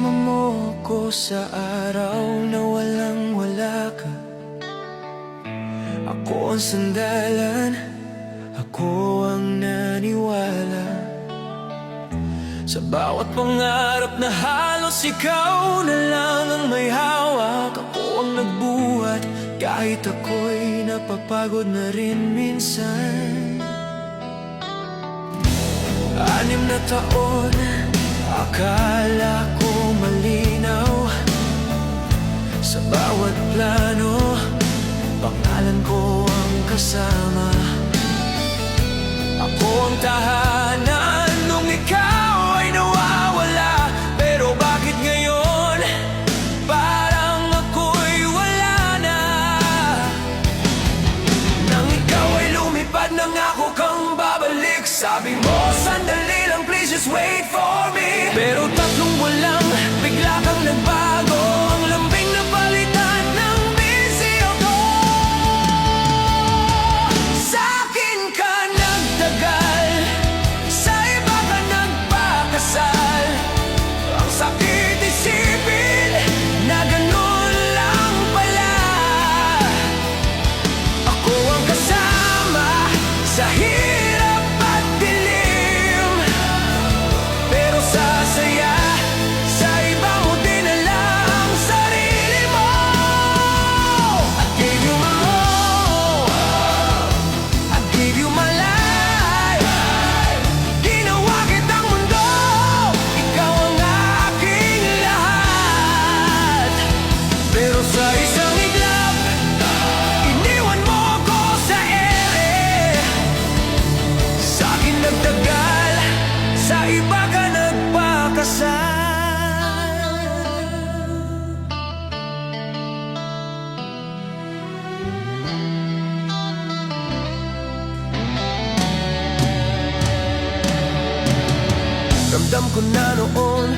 Kasama mo ko sa araw na walang wala ka. Ako ang sandalan, ako ang naniwala. Sa bawat pangarap na halos ikaw na lang ang may hawak. Ako ang nagbuhat kahit ako'y napapagod na rin minsan. 6 na taon, akala ko malinaw. Sa bawat plano, pangalan ko ang kasama. Ako ang tahanan nung ikaw ay nawawala. Pero bakit ngayon, parang ako'y wala na? Nang ikaw ay lumipad, nangako kang babalik. Sabi mo, sandali lang, please just wait for me. Pero 3 buwan lang, bigla kang nagbago. Ang lambing na palitan ng busy ako. Sa'kin ka nagtagal, sa iba ka nagpakasal. Ang sakit isipin na ganun lang pala. Ako ang kasama sa hirap at dilim, pero sa saya, sa iba mo dinala ang sarili mo. I gave you my all, I gave you my life. Ginawa kitang mundo, ikaw ang aking lahat. Pero sa isang iglap, iniwan mo ako sa ere. Sa'kin nagtagal, sa iba ka nagpakasal. Ramdam ko na noon,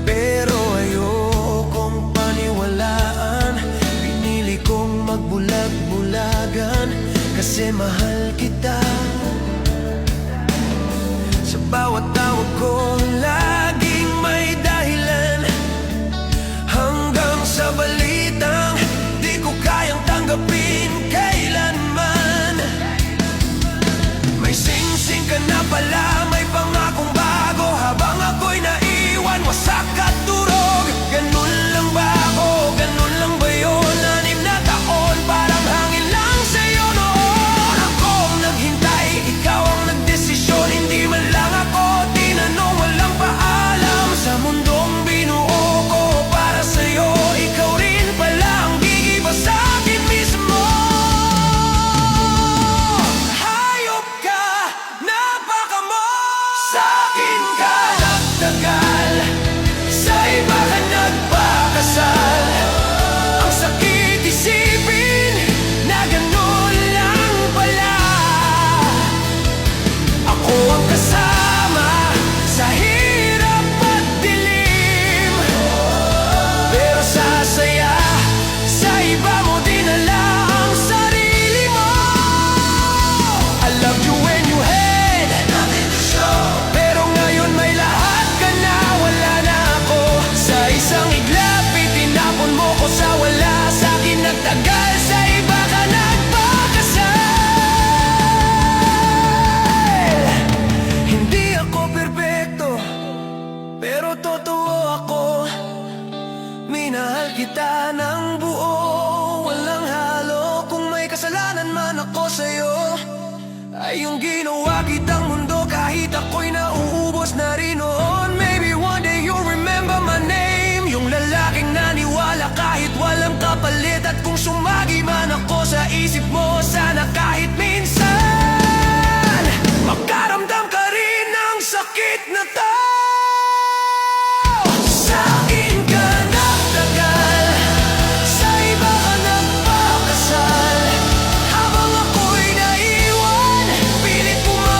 pero ayokong paniwalaan. Pinili kong magbulag-bulagan kasi mahal kita. Sa bawat tawag ko, laging may dahilan. Hanggang sa balitang di ko kayang tanggapin kailanman. May sing-sing ka na pala, may pangakong bago. Habang ako'y naiwan, wasak at durog. Ganun lang ba ako? Ganun lang ba yun? 6 na taon, parang hangin lang sa'yo noon. Ako ang naghintay, ikaw ang nagdesisyon. Hindi man lang ako tinanong, walang paalam. Sa mundong binuo ko para sa'yo, ikaw rin pala ang gigiba sa'kin mismo. Hayop ka, napaka mo. Sa'kin ka nagtagal, sa iba ka nagpakasal. Ang sakit isipin na ganun lang pala. Ako ang kasama sa hirap at dilim, pero sa saya, sa iba mo dinala ang sarili mo. I loved you when you had nothing to show, pero ngayon may lahat ka na, wala na ako. Sa isang iglap, itinapon mo ko sa wala. Sa'kin nagtagal, sa iba ka nagpakasal. Hindi ako perpekto, pero totoo ako. Minahal kita ng buo, walang halo. Kung may kasalanan man ako sa'yo, ay yung ginawa kitang mundo. Kahit ako'y nauubos na rin noon. Maybe one day you'll remember my name. Yung lalaking naniwala kahit walang kapalit. At kung sumagi man ako sa isip mo, sana kahit minsan makaramdam ka rin ng sakit na to. Sa'kin ka nagtagal, sa iba ka nagpakasal. Habang ako'y naiwan, pilit pumasok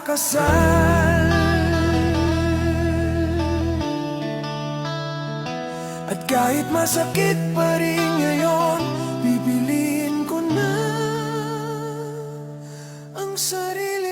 kasal. At kahit masakit pa rin ngayon, pipiliin ko na ang sarili